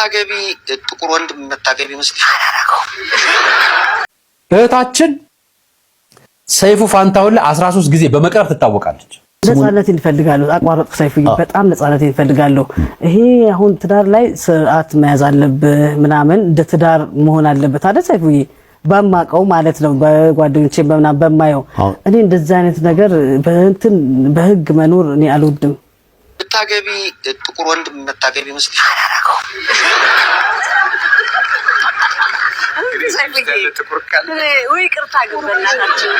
ብታገቢ ጥቁር ወንድ መታገቢ መስልሻል? እህታችን ሰይፉ ፋንታውን 13 ጊዜ በመቅረብ ትታወቃለች። ነፃነት እንፈልጋለሁ። አቋረጥ ሰይፉዬ በጣም ነፃነት እንፈልጋለሁ። ይሄ አሁን ትዳር ላይ ስርዓት መያዝ አለበት ምናምን እንደ ትዳር መሆን አለበት አይደል ሰይፉዬ? በማቀው ማለት ነው በጓደኞቼ በመናም በማየው እኔ እንደዚህ አይነት ነገር በእንትን በህግ መኖር እኔ አልወድም። ብታገቢ ጥቁር ወንድ መታገቢ መስልሻል? ወይ ቅርታ ገበናታችሁ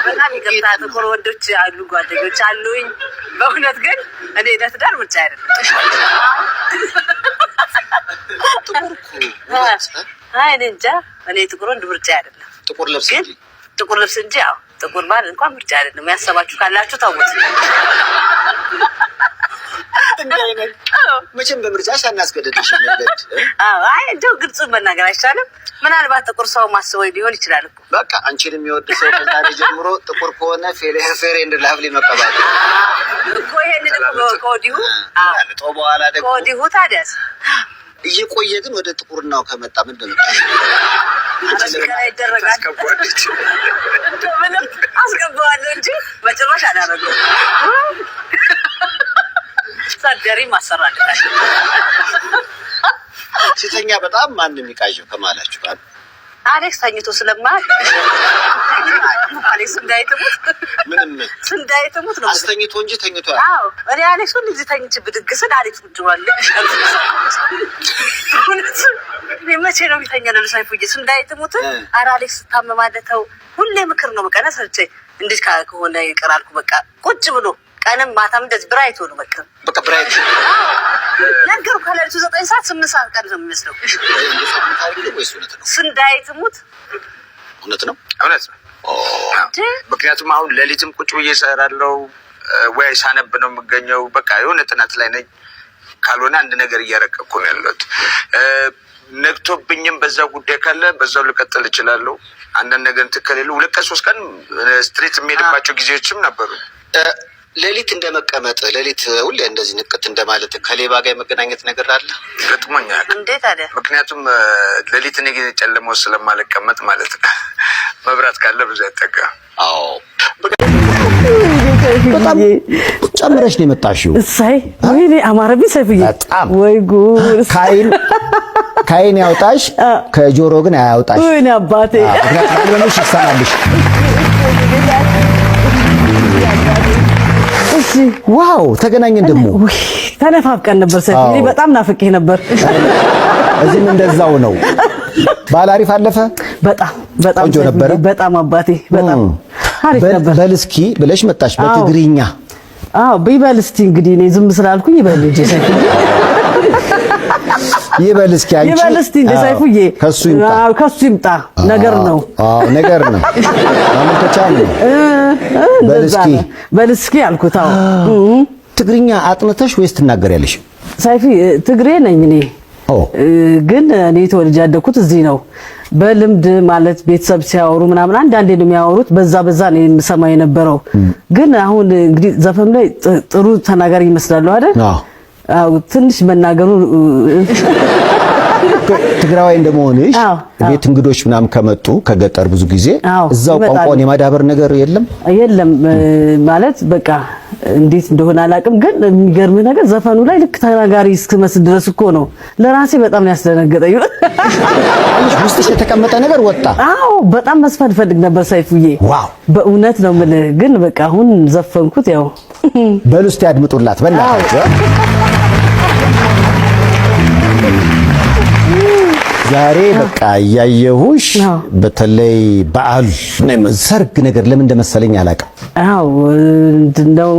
በጣም ይቅርታ። ጥቁር ወንዶች አሉ ጓደኞች አሉኝ። በእውነት ግን እኔ ለትዳር ምርጫ አይደለም። አይ እንጃ እኔ ጥቁር ወንድ ምርጫ አይደለም። ጥቁር ልብስ እንጂ ያው ጥቁር ባል እንኳን ምርጫ አይደለም። ያሰባችሁ ካላችሁ ተውት። መቼም በምርጫሽ አናስገድድሽ ነገር። አይ እንደው ግልጹን መናገር አይቻልም። ምናልባት ጥቁር ሰው ማስበው ሊሆን ይችላል እኮ። በቃ አንቺን የሚወድ ሰው ከዛሬ ጀምሮ ጥቁር ከሆነ ፌር ኤንድ ላቭሊ መቀበል እኮ ይሄንን ከወዲሁ በኋላ ደግሞ ከወዲሁ ታዲያስ እየቆየ ግን ወደ ጥቁርናው ከመጣ ምንድን ነው ይደረጋል? አስገባዋለሁ እንጂ በጭራሽ አላደረገውም። ሰርጀሪ ማሰራለታል። ሲተኛ በጣም ማንም ይቃዠው ከማላችሁ ጋር አሌክስ ተኝቶ ስለማያውቅ አሌክስ እንዳይተሙት ነው አስተኝቶ እንጂ ተኝቶ። አዎ እኔ አሌክስ ሁሉ እዚህ ተኝቼ ብድግ ስል አሌክስ ቁጭ ብሏል። መቼ ነው የሚተኛው? ለሰይፉዬ እንዳይተሙት ኧረ አሌክስ ታመማለተው ሁሌ ምክር ነው። በቃ ነሰርቼ እንዴት ከሆነ ይቀራልኩ በቃ ቁጭ ብሎ ቀንም ማታም እንደዚህ ብራይት ሆኖ በቃ ብራይት ነገሩ ከሌሊቱ 9 ሰዓት 8 ሰዓት ቀን ነው የሚመስለው። እንዳይተሙት እውነት ነው። ምክንያቱም አሁን ሌሊትም ቁጭ ብዬ እሰራለሁ ወይ ሳነብ ነው የምገኘው። በቃ የሆነ ጥናት ላይ ነኝ። ካልሆነ አንድ ነገር እያረቀኩ ነው ያለሁት። ነግቶብኝም በዛው ጉዳይ ካለ በዛው ልቀጥል እችላለሁ። አንዳንድ ነገር ትከለሉ 2 ቀን 3 ቀን ስትሬት የሚሄድባቸው ጊዜዎችም ነበሩ። ሌሊት እንደመቀመጥ ሌሊት ሁሌ እንደዚህ ንቅት እንደማለት ከሌባ ጋር የመገናኘት ነገር አለ ገጥሞኛል። እንዴት አለ? ምክንያቱም ሌሊት እኔ ጨለማው ስለማልቀመጥ ማለት ነው። መብራት ካለ ብዙ አይጠጋም። አዎ በጣም ጨምረሽ ነው የመጣሽው። እሳይ ወይኔ አማረብኝ ሰይፉዬ። ወይ ጉድ! ካይን ያውጣሽ ከጆሮ ግን አያውጣሽ። ወይኔ አባቴ ምክንያቱም ይሰማልሽ። ዋው ተገናኘን ደግሞ ተነፋፍቀን ነበር ሰይፉዬ። በጣም ናፍቄ ነበር። እዚህም እንደዛው ነው። ባላሪፍ አለፈ። በጣም ቆንጆ ነበር። በጣም አባቴ በጣም አሪፍ ነበር። በልስኪ ብለሽ መጣሽ በትግሪኛ። አዎ በልስቲ እንግዲህ እኔ ዝም ስላልኩኝ ይበል እንጂ ሰይፉዬ ይበልስኪ አንቺ ይበልስቲ እንደ ሰይፉዬ ከሱ ይምጣ ነገር ነው። ነገር ነው ማመልከቻ ነው። በልስኪ አልኩት። አዎ ትግሪኛ አጥንተሽ ወይስ ትናገሪያለሽ? ሰይፉዬ ትግሬ ነኝ እኔ። ግን እኔ ተወልጄ ያደኩት እዚህ ነው። በልምድ ማለት ቤተሰብ ሲያወሩ ምናምን አንዳንዴ ነው የሚያወሩት። በዛ ነው የምሰማው የነበረው። ግን አሁን እንግዲህ ዘፈኑ ላይ ጥሩ ተናጋሪ ይመስላል አይደል? አዎ ትንሽ መናገሩ ትግራዋይ እንደመሆንሽ ቤት እንግዶች ምናምን ከመጡ ከገጠር ብዙ ጊዜ እዛው ቋንቋውን የማዳበር ነገር የለም ማለት በቃ እንዴት እንደሆነ አላውቅም። ግን የሚገርም ነገር ዘፈኑ ላይ ልክ ተናጋሪ እስክመስል ድረስ እኮ ነው። ለራሴ በጣም ያስደነገጠኝ ውስጥሽ የተቀመጠ ነገር ወጣ። አዎ በጣም መስፈን ፈልግ ነበር ሰይፉዬ። ዋው በእውነት ነው የምልህ። ግን በቃ አሁን ዘፈንኩት። ያው በሉ እስቲ አድምጡላት በእናታችሁ። ዛሬ በቃ ያየሁሽ በተለይ በዓል ሰርግ ነገር ለምን እንደመሰለኝ አላውቅም። አዎ እንደው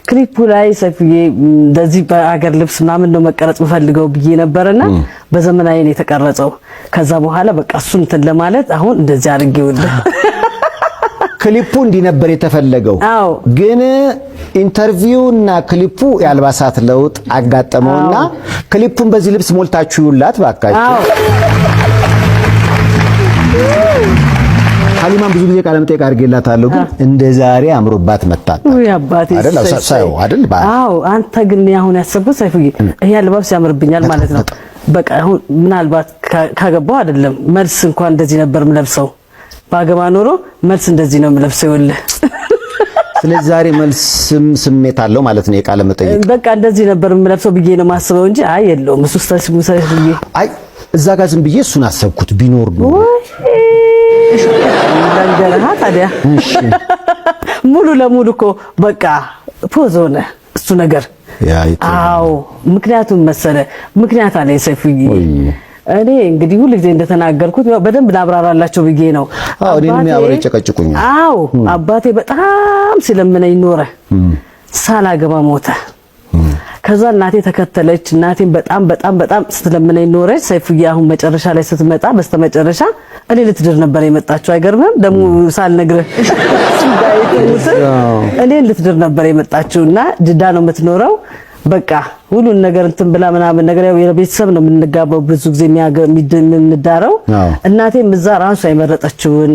ክሊፑ ላይ ሰይፉዬ እንደዚህ በአገር ልብስ ምናምን ነው መቀረጽ ፈልገው ብዬ ነበርና በዘመናዊ ነው የተቀረጸው። ከዛ በኋላ በቃ እሱን እንትን ለማለት አሁን እንደዚህ አድርጌውልህ ክሊፑ እንዲህ ነበር የተፈለገው። ግን ኢንተርቪውና ክሊፑ የአልባሳት ለውጥ አጋጠመውና ክሊፑን በዚህ ልብስ ሞልታችሁላት ባካችሁ። ሀሊማን ብዙ ጊዜ ቃለ መጠይቅ አድርጌላታለሁ፣ ግን እንደ ዛሬ አምሮባት መጣጣ አይደል? አሳሳዩ አይደል? አዎ አንተ ግን አሁን ያሰብኩት ሰይፉዬ ይሄ አልባስ ያምርብኛል ማለት ነው። በቃ አሁን ምናልባት ካገባው አይደለም መልስ እንኳን እንደዚህ ነበር የምለብሰው። ባገባ ኖሮ መልስ እንደዚህ ነው የምለብሰው ይኸውልህ። ስለዚህ ዛሬ መልስም ስሜት አለው ማለት ነው የቃለ መጠይቅ። በቃ እንደዚህ ነበር የምለብሰው ብዬ ነው የማስበው እንጂ አይ የለውም እሱ ስታስሙሳይፍ ብዬ አይ እዛ ጋር ዝም ብዬ እሱን አሰብኩት ቢኖር ነው ለንገርሃ ታዲያ ሙሉ ለሙሉ እኮ በቃ ፖዝ ሆነ እሱ ነገር። አዎ ምክንያቱም መሰለ ምክንያት አለ ሰይፉዬ። እኔ እንግዲህ ሁሉ ጊዜ እንደተናገርኩት በደንብ ላብራራላቸው ብዬ ነው። አዎ እኔም ያወሬ ጨቀጭቁኝ። አዎ አባቴ በጣም ስለምነኝ ኖረ፣ ሳላገባ ሞተ። ከዛ እናቴ ተከተለች። እናቴን በጣም በጣም በጣም ስትለምነኝ ኖረች። ሰይፉዬ አሁን መጨረሻ ላይ ስትመጣ በስተመጨረሻ እኔ ልትድር ነበር የመጣችው። አይገርምም? ደግሞ ሳልነግርህ እኔ ልትድር ነበር የመጣችውና ጅዳ ነው የምትኖረው። በቃ ሁሉን ነገር እንትን ብላ ምናምን ነገር ያው የቤተሰብ ነው የምንጋባው ብዙ ጊዜ የምንዳረው። እናቴም እዛ ራሷ የመረጠችውን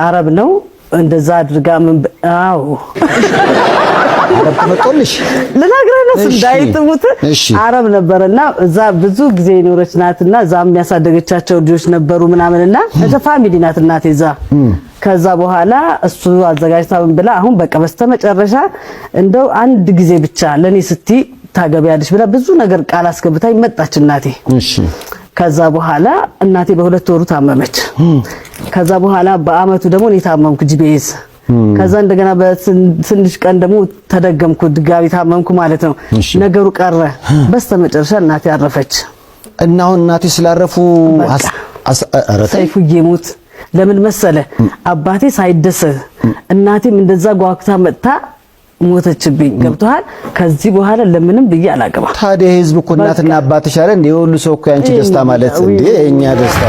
አረብ ነው እንደዛ አድርጋ ምን አዎ ተመጣጣልሽ ለናግረህ ነው እንዳይጥሙት አረብ ነበርና እዛ ብዙ ጊዜ ኖረች ናትና እዛ የሚያሳደገቻቸው ልጆች ነበሩ ምናምንና እዛ ፋሚሊ ናት እናቴ እዛ። ከዛ በኋላ እሱ አዘጋጅታ ምን ብላ አሁን በቃ በስተመጨረሻ እንደው አንድ ጊዜ ብቻ ለኔ ስቲ ታገቢያለሽ ብላ ብዙ ነገር ቃል አስገብታኝ መጣች እናቴ። እሺ ከዛ በኋላ እናቴ በሁለት ወሩ ታመመች። ከዛ በኋላ በአመቱ ደግሞ እኔ ታመምኩ ጂቢኤስ። ከዛ እንደገና በትንሽ ቀን ደግሞ ተደገምኩ ድጋሚ ታመምኩ ማለት ነው። ነገሩ ቀረ። በስተመጨረሻ እናቴ አረፈች። እና አሁን እናቴ ስላረፉ ሰይፉዬ ሞት ለምን መሰለ አባቴ ሳይደሰት እናቴም እንደዛ ጓጉታ መጣ ሞተችብኝ። ገብቶሃል? ከዚህ በኋላ ለምንም ብዬ አላገባ። ታዲያ ህዝብ እኮ እናትና አባትሽ አይደል እንዴ? ሁሉ ሰው እኮ ያንቺ ደስታ ማለት እንዴ እኛ ደስታ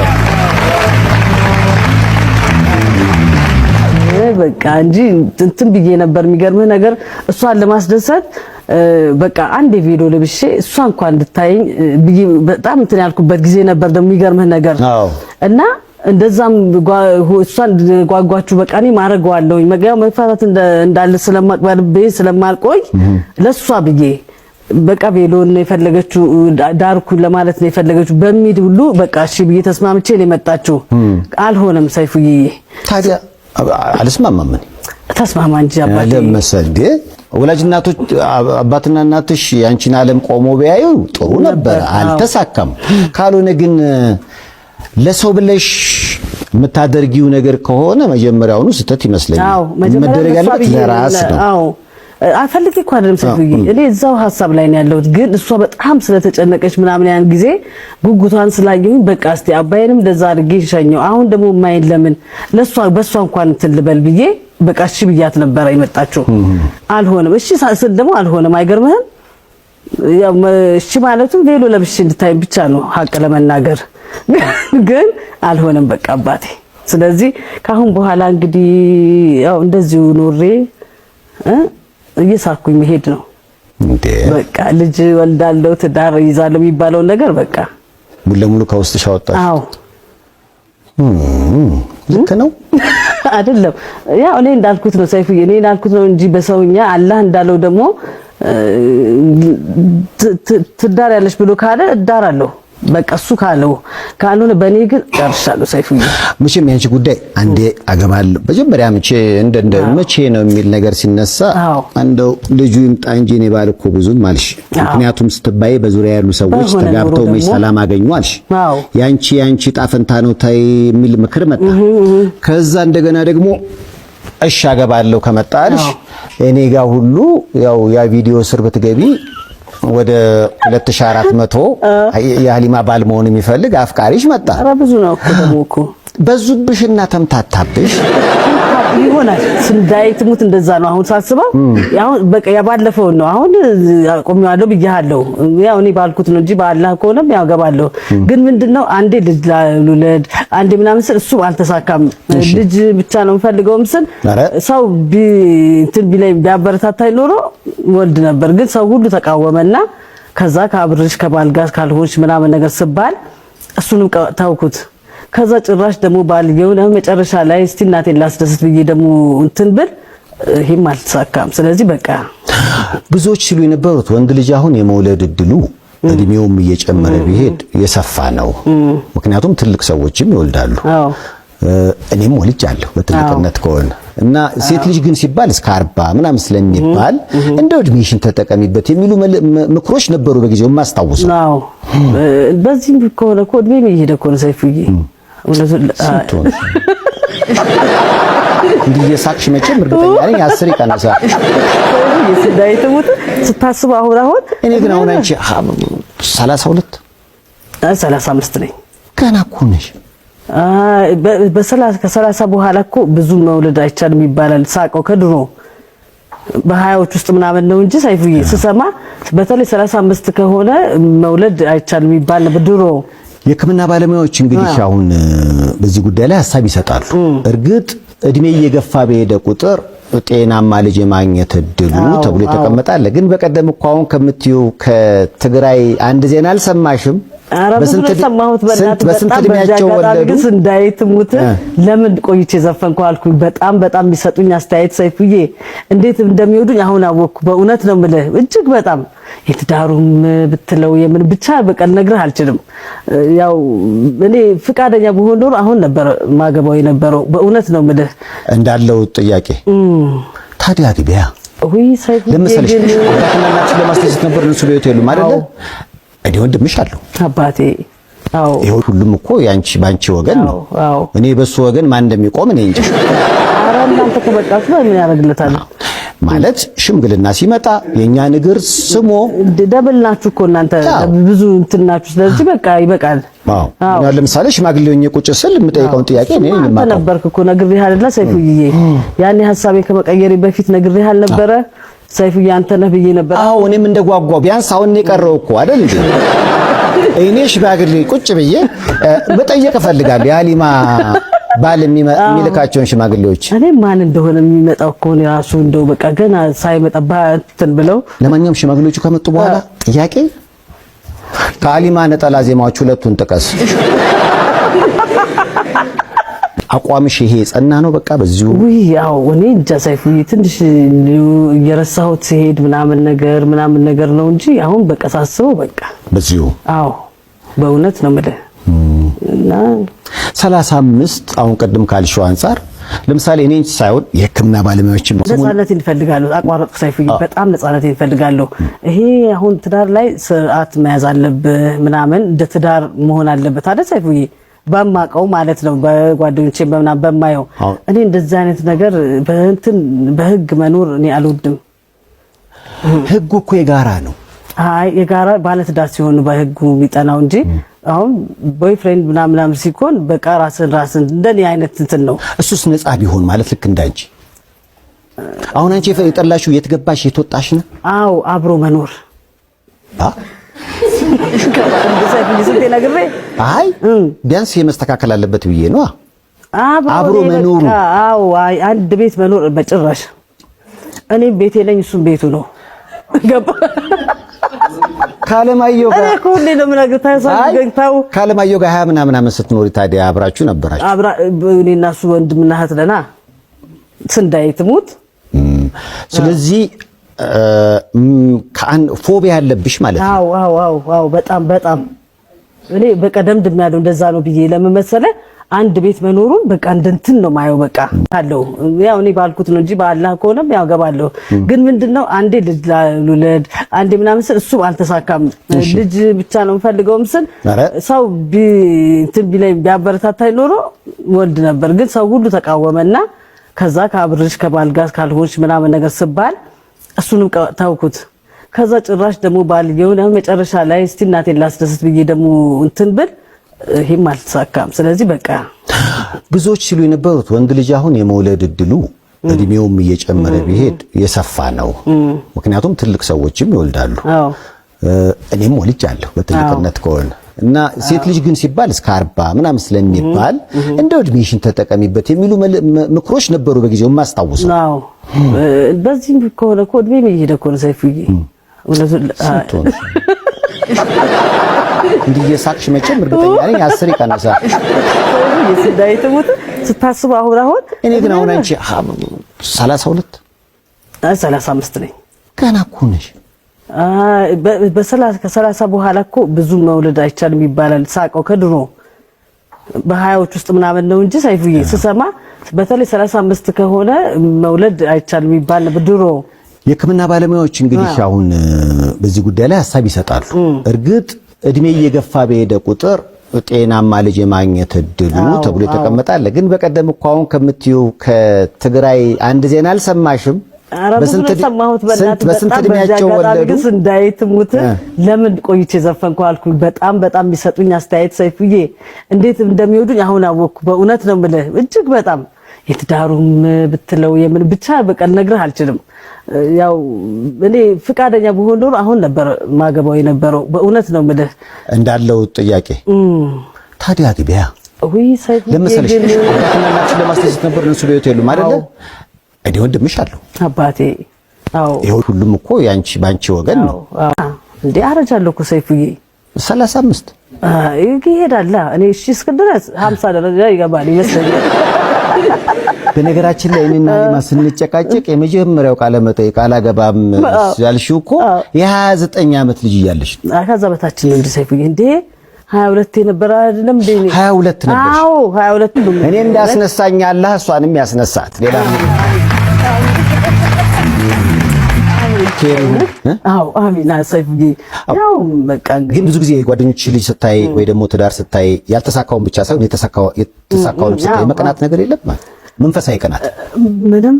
በቃ እንጂ እንትን ብዬ ነበር። የሚገርምህ ነገር እሷን ለማስደሰት በቃ አንድ ቪዲዮ ለብሼ እሷ እንኳን እንድታየኝ ብዬ በጣም እንትን ያልኩበት ጊዜ ነበር። ደግሞ የሚገርምህ ነገር እና እንደዛም እሷን ጓጓችሁ በቃ እኔ ማረጋዋለሁኝ መጋው መፋታት እንዳለ ስለማቅበልቤ ስለማልቆይ ለሷ ብዬ በቃ ቬሎን ነው የፈለገችው ዳርኩ ለማለት ነው የፈለገችው በሚድ ሁሉ በቃ እሺ ብዬ ተስማምቼ ነው የመጣችው። አልሆነም ሰይፉዬ። ታዲያ አልስማማም። ተስማማ እንጂ አባቴ ለምሳሌ ወላጅ እናቶች አባትና እናትሽ ያንቺን ዓለም ቆሞ ቢያዩ ጥሩ ነበር፣ አልተሳካም። ካልሆነ ግን ለሰው ብለሽ የምታደርጊው ነገር ከሆነ መጀመሪያውኑ ስተት ይመስለኛል። መደረግ ያለበት ለራስ ነው። አዎ አፈልጌ እኮ አይደለም ሰይፉዬ፣ እኔ እዛው ሐሳብ ላይ ነው ያለሁት። ግን እሷ በጣም ስለተጨነቀች ምናምን ያን ጊዜ ጉጉቷን ስላየሁኝ በቃ እስቲ አባዬንም እንደዛ አድርጌ ሸኘው። አሁን ደግሞ ማይን ለምን ለሷ በሷ እንኳን እንትን ልበል ብዬ በቃ እሺ ብያት ነበር የመጣችው። አልሆነም። እሺ ሳስል ደግሞ አልሆነም። አይገርምህም? ያው እሺ ማለቱ ቬሎ ለብሼ እንድታይ ብቻ ነው ሀቅ ለመናገር ግን አልሆነም በቃ አባቴ። ስለዚህ ካሁን በኋላ እንግዲህ ያው እንደዚሁ ኖሬ እየሳኩኝ መሄድ ነው በቃ። ልጅ ወልዳለሁ ትዳር ይዛለሁ የሚባለው ነገር በቃ ሙሉ ለሙሉ ከውስጥሽ አወጣሽ። አዎ ልክ ነው አይደለም? ያው እኔ እንዳልኩት ነው ሰይፉዬ፣ እኔ እንዳልኩት ነው እንጂ በሰውኛ አላህ እንዳለው ደግሞ ትዳር ያለሽ ብሎ ካለ እዳራለሁ በቃ እሱ ካለው ካልሆነ በእኔ ግን ጨርሻለሁ ሰይፉዬ። መቼም ያንቺ ጉዳይ አንዴ አገባለሁ መጀመሪያ መቼ ነው የሚል ነገር ሲነሳ እንደው ልጁ ይምጣ እንጂ እኔ ባል እኮ ብዙም አልሽ። ምክንያቱም ስትባይ በዙሪያ ያሉ ሰዎች ተጋብተው መች ሰላም አገኙ አልሽ። ያንቺ ጣፈንታ ነው ታይ የሚል ምክር መጣ። ከዛ እንደገና ደግሞ እሺ አገባለሁ ከመጣ አልሽ። እኔ ጋር ሁሉ ያው ያ ቪዲዮ ስር ብትገቢ ወደ 2400 የሀሊማ ባል መሆን የሚፈልግ አፍቃሪሽ መጣ። ኧረ ብዙ ነው እኮ ደግሞ እኮ በዙብሽና ተምታታብሽ ይሆናል። ስንዳይት ሙት እንደዛ ነው አሁን ሳስበው። ያው በቃ ያባለፈው ነው አሁን አቆሚዋለሁ ብያለሁ። ያው እኔ ባልኩት ነው እንጂ በአላህ ከሆነም ያው ገባለሁ። ግን ምንድነው አንዴ ልጅ ልውለድ አንዴ ምናምን ስል እሱ አልተሳካም። ልጅ ብቻ ነው የምፈልገው ምስል ሰው እንትን ቢላይ ቢያበረታታይ ኖሮ ወልድ ነበር። ግን ሰው ሁሉ ተቃወመና ከዛ ከአብርሽ ከባልጋስ ካልሆንሽ ምናምን ነገር ስባል እሱንም ተውኩት። ከዛ ጭራሽ ደግሞ ባልየው ነው መጨረሻ ላይ እስቲ እናቴን ላስደስት ብዬ ደግሞ እንትን ብል ይሄም አልተሳካም። ስለዚህ በቃ ብዙዎች ሲሉ የነበሩት ወንድ ልጅ አሁን የመውለድ እድሉ እድሜውም እየጨመረ ቢሄድ የሰፋ ነው። ምክንያቱም ትልቅ ሰዎችም ይወልዳሉ። እኔም ወልጃለሁ በትልቅነት ከሆነ እና ሴት ልጅ ግን ሲባል እስከ 40 ምናምን ስለሚባል እንደው እድሜሽን ተጠቀሚበት የሚሉ ምክሮች ነበሩ በጊዜው ማስታወሰው። አዎ በዚህም ከሆነ እኮ እድሜ እየሄደ እኮ ነው ሰይፉዬ። እንዲህ የሳቅሽ መቼም እርግጠኛ ነኝ 10 ይቀነሳል። የስዳይቱት ስታስብ አሁን እኔ ግን አሁን አንቺ 32 35 ነኝ። ገና እኮ ነሽ። ከ30 በኋላ እኮ ብዙ መውለድ አይቻልም ይባላል። ሳቀው ከድሮ በ20ዎች ውስጥ ምናምን ነው እንጂ ሰይፉዬ ስሰማ በተለይ 35 ከሆነ መውለድ አይቻልም ይባል ነበር ድሮ። የሕክምና ባለሙያዎች እንግዲህ አሁን በዚህ ጉዳይ ላይ ሐሳብ ይሰጣሉ። እርግጥ እድሜ እየገፋ በሄደ ቁጥር ጤናማ ልጅ የማግኘት እድሉ ተብሎ የተቀመጣል። ግን በቀደም እኮ አሁን ከምትዩ ከትግራይ አንድ ዜና አልሰማሽም? በስንት እድሜያቸው ወለዱ? እንዳይትሙት ለምን ቆይቼ ዘፈንኩ አልኩኝ። በጣም የሚሰጡኝ አስተያየት ሰይፉዬ እንዴት እንደሚወዱኝ አሁን አወቅኩ። በእውነት ነው የምልህ እጅግ በጣም የትዳሩም ብትለው የምን ብቻ በቀል ነግረህ አልችልም። ያው እኔ ፍቃደኛ ብሆን ኖሮ አሁን ነበር ማገባው የነበረው። በእውነት ነው የምልህ እንዳለው ጥያቄ ታዲያ ግቢያ ወይ ሰይፉዬ ለምሳሌ አባትና እናትሽ ለማስደሰት ነበር እነሱ በህይወት የሉም አይደለ? እኔ ወንድምሽ አለው አባቴ። አዎ ይሄው ሁሉም እኮ ያንቺ ባንቺ ወገን ነው። እኔ በሱ ወገን ማን እንደሚቆም እኔ እንጂ። ኧረ እናንተ ከበቃችሁ ምን ያደርግለታል ማለት ሽምግልና ሲመጣ የኛ ንግር ስሞ ደብል ናችሁ እኮ እናንተ ብዙ እንትናችሁ። ስለዚህ በቃ ይበቃል። አዎ ለምሳሌ ሽማግሌውኝ ቁጭ ስል የምጠይቀውን ጥያቄ እኔ ነበርክ እኮ ነግሬህ አይደለ ሰይፉዬ? ያኔ ሐሳቤን ከመቀየሬ በፊት ነግሬህ አልነበረ ሰይፉዬ? አንተ ነህ ብዬ ነበር። አዎ እኔም እንደጓጓው ቢያንስ አሁን የቀረው እኮ አይደል እንዴ? እኔ ሽማግሌ ቁጭ ብዬ መጠየቅ እፈልጋለሁ የሀሊማ ባል የሚልካቸውን ሽማግሌዎች። እኔ ማን እንደሆነ የሚመጣው እኮ ነው ራሱ እንደው በቃ ገና ሳይመጣ ባትን ብለው። ለማንኛውም ሽማግሌዎቹ ከመጡ በኋላ ጥያቄ ከሀሊማ ነጠላ ዜማዎች ሁለቱን ጥቀስ። አቋምሽ ይሄ ጸና ነው በቃ በዚሁ? ያው እኔ እንጃ ሰይፉዬ ትንሽ እየረሳሁት ሲሄድ ምናምን ነገር ነው እንጂ አሁን በቃ ሳስበው በቃ በዚሁ። አዎ በእውነት ነው የምልህ። እና 35 አሁን ቀደም ካልሽው አንፃር ለምሳሌ እኔ ሳይሆን የሕክምና ባለሙያዎችም ነፃነት ይፈልጋሉ። አቋረጥኩ ሰይፉዬ፣ በጣም ነፃነት ይፈልጋሉ። ይሄ አሁን ትዳር ላይ ስርዓት መያዝ አለብህ ምናምን እንደ ትዳር መሆን አለበት አይደል ሰይፉዬ? በማቀው ማለት ነው በጓደኞቼ በመናም በማየው እኔ እንደዚህ አይነት ነገር በህግ መኖር እኔ አልወድም። ህጉ እኮ የጋራ ነው። አይ የጋራ ባለትዳር ሲሆን በህጉ የሚጠናው እንጂ አሁን ቦይፍሬንድ ምናምን ሲኮን በቃ ራስን እንደኔ አይነት እንትን ነው። እሱስ ነፃ ቢሆን ማለት ልክ እንዳንቺ አሁን አንቺ የጠላሽው የት ገባሽ የት ወጣሽ ነው? አዎ አብሮ መኖር አይ ቢያንስ የመስተካከል አለበት ብዬ ነው። አብሮ መኖሩ አዎ አንድ ቤት መኖር በጭራሽ። እኔ ቤቴ ነኝ እሱም ቤቱ ነው። ገባ ካለማየሁ ጋር እኮ ሁሌ ነው የምነግርህ። ታው ካለማየሁ ጋር 20 ምናምን ስትኖሪ ታዲያ አብራችሁ ነበራችሁ? እኔና እሱ ወንድምና እህት ነና ስንዳይትሙት። ስለዚህ ፎቢያ ያለብሽ ማለት ነው? አዎ በጣም እኔ በቀደም እንደሚያለው እንደዛ ነው ብዬ ለምን መሰለህ አንድ ቤት መኖሩን በቃ እንትን ነው ማየው። በቃ አለው ያው እኔ ባልኩት ነው እንጂ በአላህ ከሆነም ያው ገባለሁ። ግን ምንድነው አንዴ ልጅ ልውለድ አንዴ ምናምን ስል እሱ አልተሳካም። ልጅ ብቻ ነው የምፈልገው ምስል ሰው እንትን ቢላይ ቢያበረታታኝ ኖሮ ወልድ ነበር። ግን ሰው ሁሉ ተቃወመና ከዛ ከአብርሽ ከባልጋስ ካልሆንሽ ምናምን ነገር ስባል እሱንም ታውኩት። ከዛ ጭራሽ ደግሞ ባልየው ነው መጨረሻ ላይ እስቲ እናቴን ላስደስት ብዬ ደግሞ እንትን ብል ይሄም አልተሳካም። ስለዚህ በቃ ብዙዎች ሲሉ የነበሩት ወንድ ልጅ አሁን የመውለድ እድሉ እድሜውም እየጨመረ ቢሄድ የሰፋ ነው። ምክንያቱም ትልቅ ሰዎችም ይወልዳሉ። እኔም ወልጃለሁ በትልቅነት ከሆነ እና ሴት ልጅ ግን ሲባል እስከ 40 ምናምን ስለሚባል እንደው እድሜሽን ተጠቀሚበት የሚሉ ምክሮች ነበሩ በጊዜው ማስታወሰው። አዎ በዚህም ከሆነ እኮ እድሜ እየሄደ እኮ ነው ሰይፉዬ። እንዲህ የሳቅሽ መቼም እርግጠኛ ነኝ 10 ይቀነሳል። የስዳይቱት ስታስብ አሁን እኔ ግን አሁን አንቺ 32 35 ነኝ። ገና እኮ ነሽ። ከ30 በኋላ እኮ ብዙ መውለድ አይቻልም ይባላል። ሳቀው ከድሮ በ20ዎች ውስጥ ምናምን ነው እንጂ ሰይፉዬ ስሰማ በተለይ 35 ከሆነ መውለድ አይቻልም ይባል ነበር ድሮ። የሕክምና ባለሙያዎች እንግዲህ አሁን በዚህ ጉዳይ ላይ ሐሳብ ይሰጣሉ። እርግጥ እድሜ እየገፋ በሄደ ቁጥር ጤናማ ልጅ የማግኘት እድሉ ተብሎ የተቀመጣል። ግን በቀደም እኮ አሁን ከምትዩ ከትግራይ አንድ ዜና አልሰማሽም? በስንት እድሜያቸው ወለዱ እንዳይትሙት ለምን ቆይቼ ዘፈንኩ አልኩኝ። በጣም የሚሰጡኝ አስተያየት ሰይፉዬ እንዴት እንደሚወዱኝ አሁን አወኩ። በእውነት ነው የምልህ እጅግ በጣም የትዳሩም ብትለው የምን ብቻ በቀል ነግረህ አልችልም። ያው እኔ ፍቃደኛ ብሆን ኖሮ አሁን ነበር ማገባው የነበረው። በእውነት ነው የምልህ እንዳለው ጥያቄ ታዲያ ግቢያ ወይ ሰይፉ ለምሳሌ ለማስተያየት ነበር እነሱ በህይወት የሉም አይደለ? እኔ ወንድምሽ አለው አባቴ። አዎ ይሄው ሁሉም እኮ ያንቺ ባንቺ ወገን ነው እንዴ? አረጃለሁ እኮ ሰይፉዬ 35 ይሄዳል። እኔ እሺ እስክድረስ 50 ደረጃ ይገባል ይመስለኛል። በነገራችን ላይ እኔና ሊማ ስንጨቃጨቅ የመጀመሪያው ቃለ መጠይቅ አላገባም ያልሽው እኮ የ29 ዓመት ልጅ እያለሽ ከዛ በታች ነው እንዴ ሰይፉዬ? እንዴ 22 ነበር አይደለም እንዴ? 22 ነበር። አዎ 22 እኔ እንዳስነሳኝ አላህ እሷንም ያስነሳት ሌላ አዎ አሚና ሰይፉዬ። ያው በቃ ግን ብዙ ጊዜ ጓደኞች ልጅ ስታይ ወይ ደግሞ ትዳር ስታይ ያልተሳካውን ብቻ ሳይሆን የተሳካውን ስታይ መቀናት ነገር የለም ማለት መንፈሳዊ ቀናት ምንም።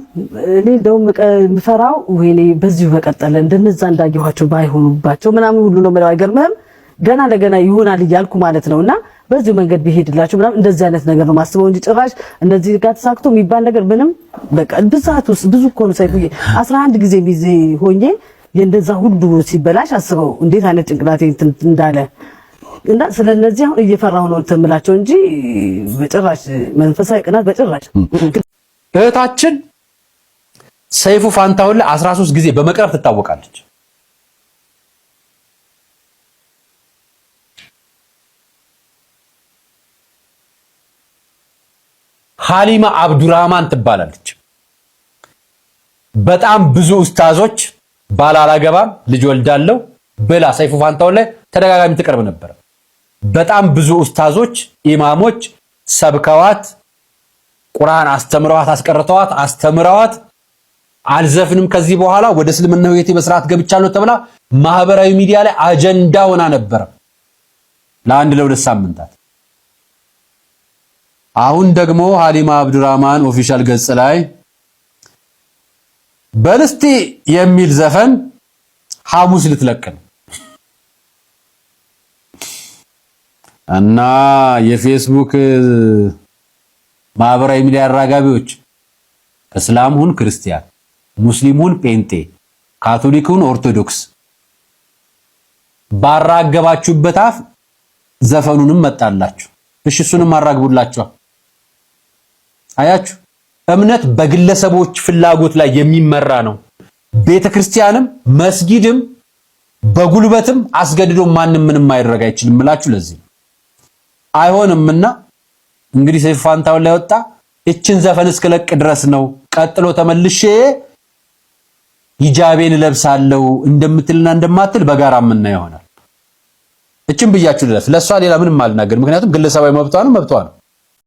እኔ እንደውም ምፈራው ወይኔ በዚሁ በቀጠለ እንደነዛ እንዳየኋቸው ባይሆኑባቸው ምናምን ሁሉ ነው ማለት አይገርምህም? ገና ለገና ይሆናል እያልኩ ማለት ነውና በዚሁ መንገድ ቢሄድላችሁ ምናምን እንደዚህ አይነት ነገር ነው ማስበው እንጂ ጭራሽ እንደዚህ ጋር ተሳክቶ የሚባል ነገር ምንም። በቃ ብዛት ውስጥ ብዙ እኮ ነው ሰይፉዬ። 11 ጊዜ ቢዚ ሆኜ የእንደዛ ሁሉ ሲበላሽ አስበው እንዴት አይነት ጭንቅላቴ እንዳለ እና ስለነዚህ አሁን እየፈራሁ ነው ተምላቸው እንጂ በጭራሽ መንፈሳዊ ቅናት በጭራሽ። እህታችን ሰይፉ ፋንታሁን 13 ጊዜ በመቅረብ ትታወቃለች። ሀሊማ አብዱራህማን ትባላለች። በጣም ብዙ ኡስታዞች ባላላገባም ልጅ ወልዳለሁ ብላ ሰይፉ ፋንታሁን ላይ ተደጋጋሚ ትቀርብ ነበር። በጣም ብዙ ኡስታዞች ኢማሞች ሰብከዋት ቁርአን አስተምረዋት አስቀርተዋት አስተምረዋት አልዘፍንም ከዚህ በኋላ ወደ እስልምና ህይወቴ በስርዓት ገብቻለሁ ተብላ ማህበራዊ ሚዲያ ላይ አጀንዳ ሆና ነበር ለሁለት ሳምንታት። አሁን ደግሞ ሀሊማ አብዱራህማን ኦፊሻል ገጽ ላይ በልስቲ የሚል ዘፈን ሐሙስ ልትለቅ ነው እና የፌስቡክ ማህበራዊ ሚዲያ አራጋቢዎች እስላም ሁን ክርስቲያን፣ ሙስሊም ሁን ጴንጤ፣ ካቶሊክ ሁን ኦርቶዶክስ ባራገባችሁበት አፍ ዘፈኑንም መጣላችሁ። እሺ እሱንም አራግቡላችሁ። አያችሁ እምነት በግለሰቦች ፍላጎት ላይ የሚመራ ነው። ቤተክርስቲያንም መስጊድም በጉልበትም አስገድዶ ማንም ምንም ማይደረግ አይችልም እላችሁ ለዚህ አይሆንምና እንግዲህ ሰይፉ ፋንታሁን ላይ ወጣ እችን ዘፈን እስከለቅ ድረስ ነው። ቀጥሎ ተመልሼ ሂጃቤን ለብሳለሁ እንደምትልና እንደማትል በጋራ ምን ይሆናል። እችን ብያችሁ ድረስ ለሷ ሌላ ምንም አልናገር፣ ምክንያቱም ግለሰባዊ መብቷ ነው።